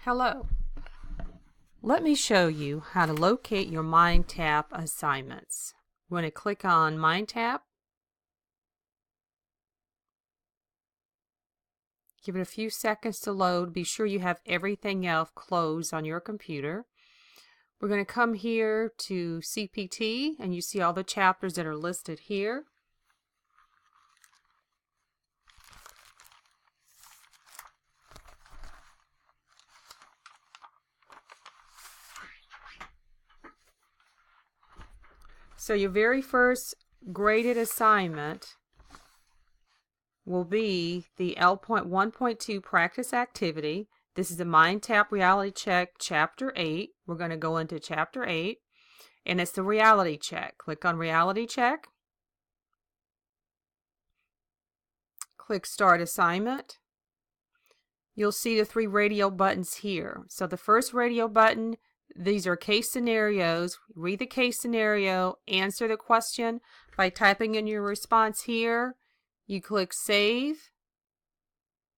Hello. Let me show you how to locate your MindTap assignments. We're going to click on MindTap. Give it a few seconds to load. Be sure you have everything else closed on your computer. We're going to come here to CPT, and you see all the chapters that are listed here. So your very first graded assignment will be the L.1.2 practice activity. This is the MindTap Reality Check Chapter 8. We're going to go into Chapter 8, and it's the reality check. Click on Reality Check. Click Start Assignment. You'll see the 3 radio buttons here. So the first radio button, these are case scenarios. Read the case scenario, answer the question by typing in your response here. You click Save.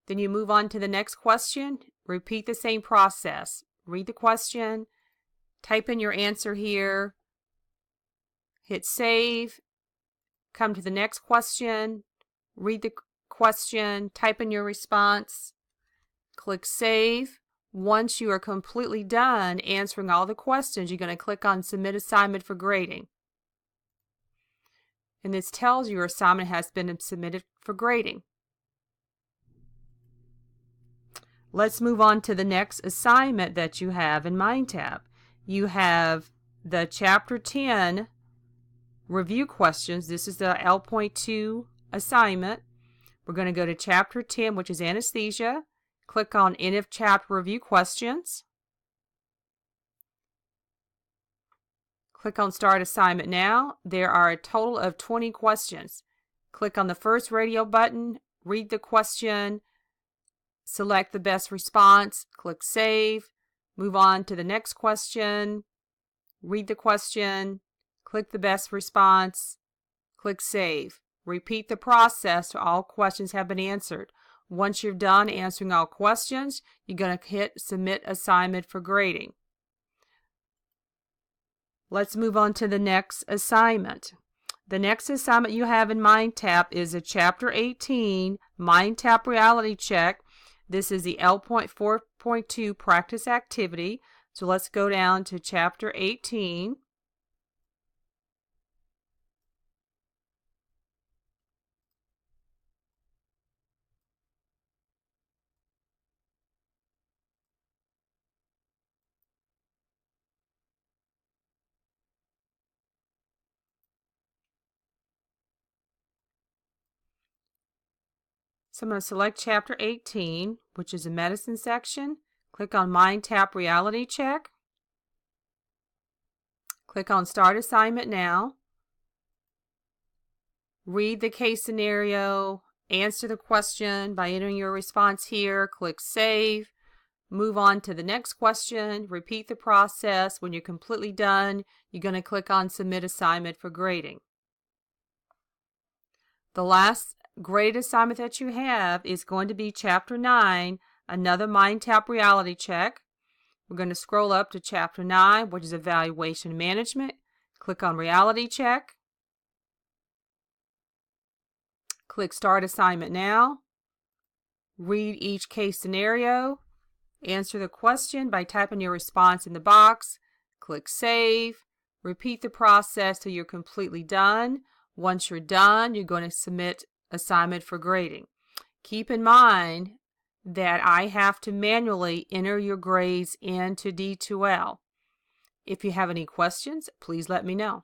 Then you move on to the next question. Repeat the same process. Read the question, type in your answer here, hit Save, come to the next question, read the question, type in your response, click Save. Once you are completely done answering all the questions, you're going to click on Submit Assignment for Grading. And this tells you your assignment has been submitted for grading. Let's move on to the next assignment that you have in MindTap. You have the Chapter 10 review questions. This is the L.2 assignment. We're going to go to Chapter 10, which is Anesthesia. Click on End of Chapter Review Questions. Click on Start Assignment Now. There are a total of 20 questions. Click on the first radio button, read the question, select the best response, click Save, move on to the next question, read the question, click the best response, click Save. Repeat the process till all questions have been answered. Once you're done answering all questions, you're going to hit Submit Assignment for Grading. Let's move on to the next assignment. The next assignment you have in MindTap is a Chapter 18 MindTap Reality Check. This is the L.4.2 practice activity. So let's go down to Chapter 18. So I'm going to select Chapter 18, which is the medicine section. Click on MindTap Reality Check. Click on Start Assignment Now. Read the case scenario, answer the question by entering your response here, click Save, move on to the next question, repeat the process. When you're completely done, you're going to click on Submit Assignment for Grading. The last graded assignment that you have is going to be Chapter 9, another MindTap Reality Check. We're going to scroll up to Chapter 9, which is Evaluation Management. Click on Reality Check. Click Start Assignment Now. Read each case scenario. Answer the question by typing your response in the box. Click Save. Repeat the process till you're completely done. Once you're done, you're going to submit assignment for grading. Keep in mind that I have to manually enter your grades into D2L. If you have any questions, please let me know.